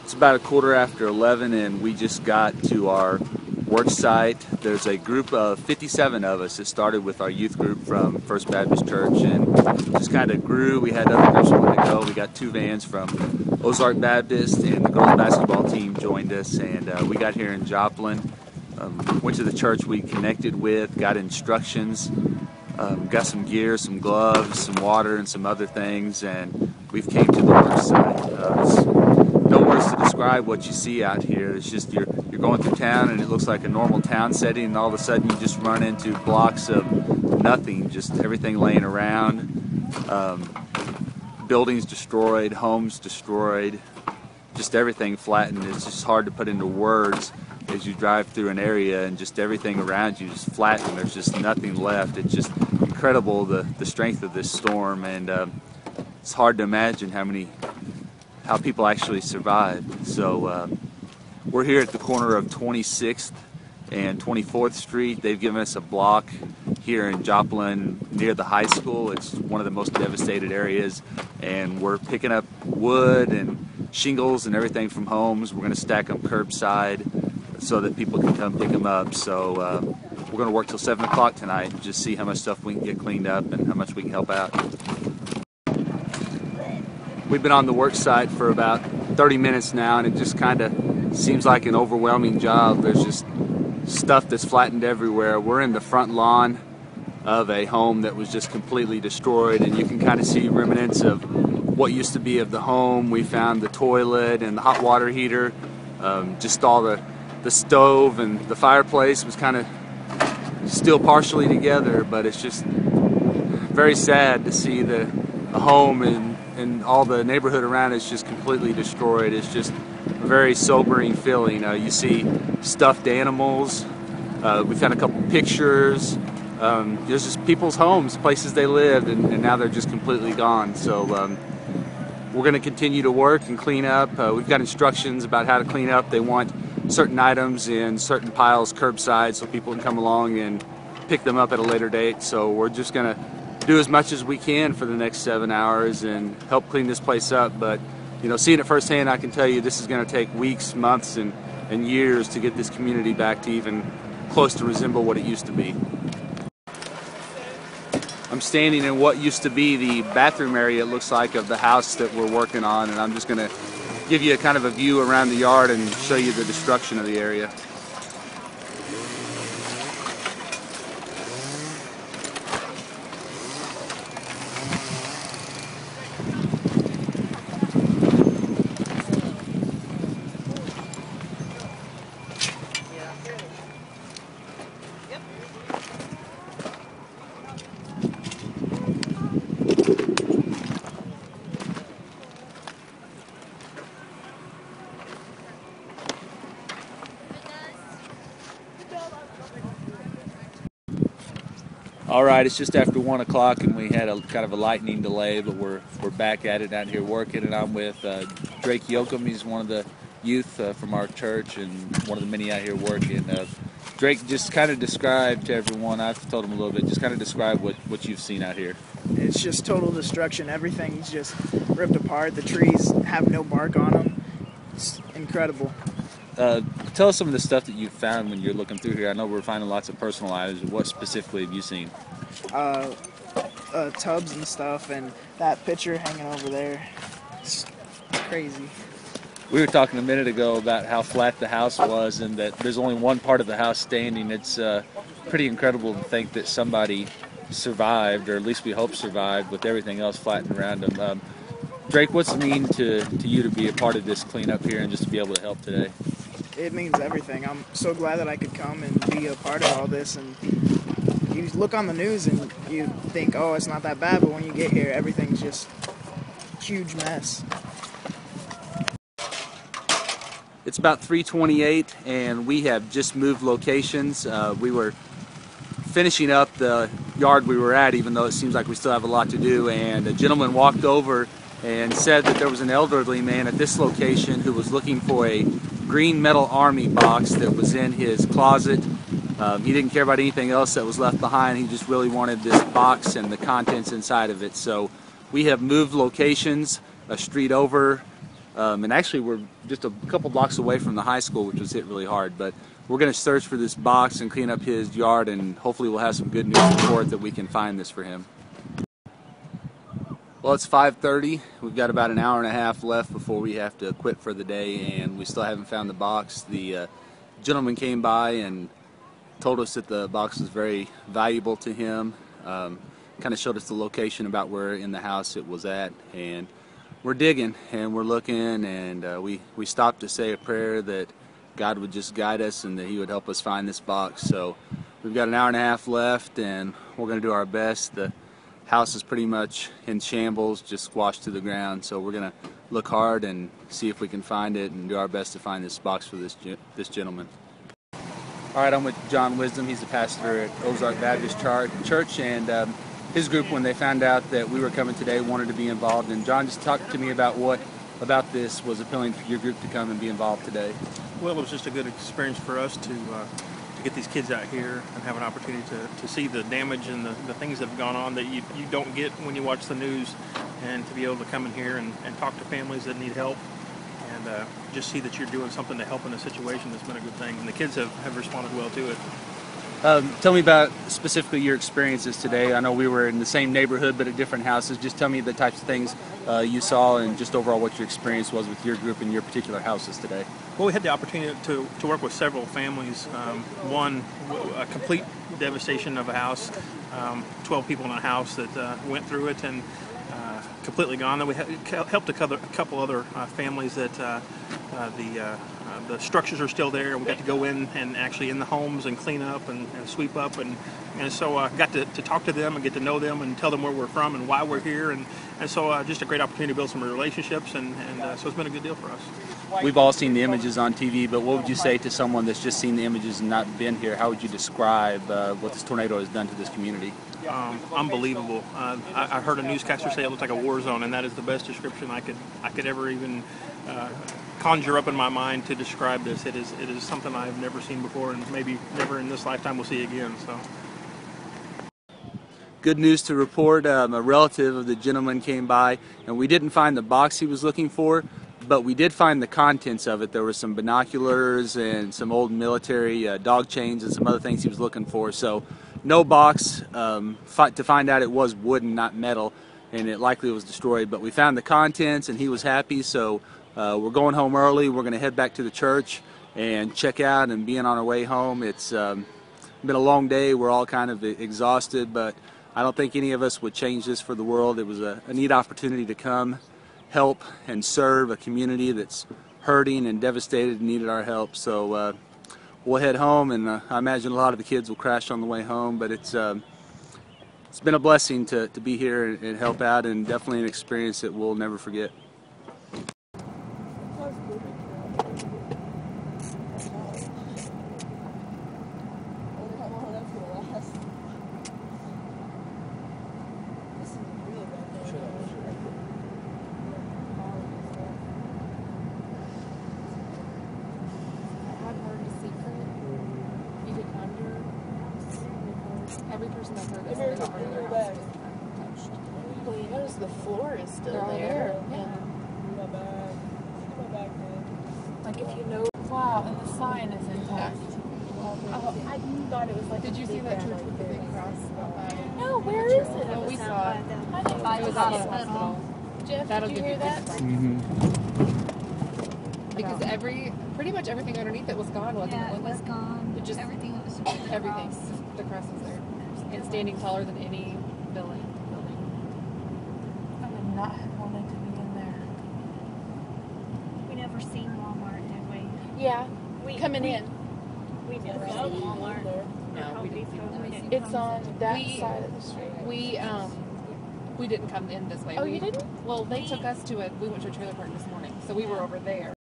It's about 11:15 and we just got to our work site. There's a group of 57 of us that started with our youth group from First Baptist Church and just kind of grew. We had other groups wanting to go. We got 2 vans from Ozark Baptist and the girls basketball team joined us, and we got here in Joplin. Went to the church we connected with, got instructions, got some gear, some gloves, some water, and some other things, and we've came to the work site. It's no words to describe what you see out here. It's just you're going through town and it looks like a normal town setting, and all of a sudden you just run into blocks of nothing, just everything laying around, buildings destroyed, homes destroyed, just everything flattened. It's just hard to put into words as you drive through an area, and just everything around you is flattened. There's just nothing left. It's just incredible the strength of this storm, and it's hard to imagine how people actually survived. So we're here at the corner of 26th and 24th Street. They've given us a block here in Joplin near the high school. It's one of the most devastated areas, and we're picking up wood and shingles and everything from homes. We're going to stack them curbside so that people can come pick them up. So we're going to work till 7 o'clock tonight and just see how much stuff we can get cleaned up and how much we can help out. We've been on the work site for about 30 minutes now, and it just kind of seems like an overwhelming job. There's just stuff that's flattened everywhere. We're in the front lawn of a home that was just completely destroyed, and you can kind of see remnants of what used to be of the home. We found the toilet and the hot water heater, just all the stove, and the fireplace was kind of still partially together, but it's just very sad to see the home and all the neighborhood around is just completely destroyed. It's just a very sobering feeling. You see stuffed animals. We found a couple pictures. There's just people's homes, places they lived, and now they're just completely gone. So we're going to continue to work and clean up. We've got instructions about how to clean up. They want certain items in certain piles curbside so people can come along and pick them up at a later date. So we're just going to do as much as we can for the next 7 hours and help clean this place up. But you know, seeing it firsthand, I can tell you this is going to take weeks, months, and years to get this community back to even close to resemble what it used to be. I'm standing in what used to be the bathroom area, it looks like, of the house that we're working on, and I'm just going to give you a kind of a view around the yard and show you the destruction of the area. All right, it's just after 1 o'clock, and we had a kind of a lightning delay, but we're back at it out here working, and I'm with Drake Yoakum. He's one of the youth from our church and one of the many out here working. Drake, just kind of describe to everyone, I've told him a little bit, just kind of describe what you've seen out here. It's just total destruction. Everything's just ripped apart. The trees have no bark on them. It's incredible. Tell us some of the stuff that you found when you're looking through here. I know we're finding lots of personal items. What specifically have you seen? Tubs and stuff, and that picture hanging over there. It's crazy. We were talking a minute ago about how flat the house was and that there's only one part of the house standing. It's pretty incredible to think that somebody survived, or at least we hope survived, with everything else flattened around them. Drake, what's it mean to you to be a part of this cleanup here and just to be able to help today? It means everything. I'm so glad that I could come and be a part of all this. And you look on the news and you think, oh, it's not that bad, but when you get here, everything's just a huge mess. It's about 3:28, and we have just moved locations. We were finishing up the yard we were at, even though it seems like we still have a lot to do, and a gentleman walked over and said that there was an elderly man at this location who was looking for a green metal army box that was in his closet. He didn't care about anything else that was left behind. He just really wanted this box and the contents inside of it. So we have moved locations a street over And actually we're just a couple blocks away from the high school, which was hit really hard. But we're going to search for this box and clean up his yard, and hopefully we'll have some good news to report that we can find this for him. Well, it's 5:30. We've got about an hour and a half left before we have to quit for the day, and we still haven't found the box. The gentleman came by and told us that the box was very valuable to him. Kind of showed us the location about where in the house it was at, and we're digging and we're looking, and we stopped to say a prayer that God would just guide us and that He would help us find this box. So we've got an hour and a half left, and we're going to do our best. The house is pretty much in shambles, just squashed to the ground. So we're going to look hard and see if we can find it and do our best to find this box for this gentleman. All right, I'm with John Wisdom. He's the pastor at Ozark Baptist Church, and his group, when they found out that we were coming today, wanted to be involved. And John, just talk to me about what about this was appealing for your group to come and be involved today. Well, it was just a good experience for us to get these kids out here and have an opportunity to see the damage and the things that have gone on that you don't get when you watch the news, and to be able to come in here and talk to families that need help, and just see that you're doing something to help in a situation that's been a good thing. And the kids have responded well to it. Tell me about specifically your experiences today. I know we were in the same neighborhood but at different houses. Just tell me the types of things you saw and just overall what your experience was with your group and your particular houses today. Well, we had the opportunity to work with several families. One, a complete devastation of a house, 12 people in a house that went through it and completely gone. Then we helped a couple other families that the structures are still there. We got to go in and actually in the homes and clean up and sweep up, and so got to talk to them and get to know them and tell them where we're from and why we're here, and so just a great opportunity to build some relationships, and so it's been a good deal for us. We've all seen the images on TV, but what would you say to someone that's just seen the images and not been here? How would you describe what this tornado has done to this community? Unbelievable. I heard a newscaster say it looked like a war zone, and that is the best description I could ever even conjure up in my mind to describe this. It is something I've never seen before, and maybe never in this lifetime we'll see again. So. Good news to report. A relative of the gentleman came by, and we didn't find the box he was looking for, but we did find the contents of it. There were some binoculars and some old military dog chains and some other things he was looking for. So no box. To find out it was wooden, not metal, and it likely was destroyed. But we found the contents, and he was happy. So we're going home early. We're going to head back to the church and check out and being on our way home. It's been a long day. We're all kind of exhausted, but I don't think any of us would change this for the world. It was a neat opportunity to come help and serve a community that's hurting and devastated and needed our help. So we'll head home, and I imagine a lot of the kids will crash on the way home, but it's been a blessing to be here and help out, and definitely an experience that we'll never forget. Every person I've heard is they don't want their house touched. Well, you notice the floor is still They're all there. Yeah. Like if you know. Wow, and the sign is intact. Oh, I thought it was like. Did you see that church with the big cross? No, where is it? Well, we saw it. It was at the hospital. Jeff, That'll did you give hear you that? Because pretty much everything underneath it was gone, wasn't it? Yeah, it was gone. It just everything that was everything. The cross was there, and standing taller than any building. I would not have wanted to be in there. We never seen Walmart, did we? Yeah, Coming in. We never seen Walmart. No, we didn't see that. it's on that We- side of the street. We didn't come in this way. Oh, you didn't? Well, they took us to we went to a trailer park this morning, so we were over there.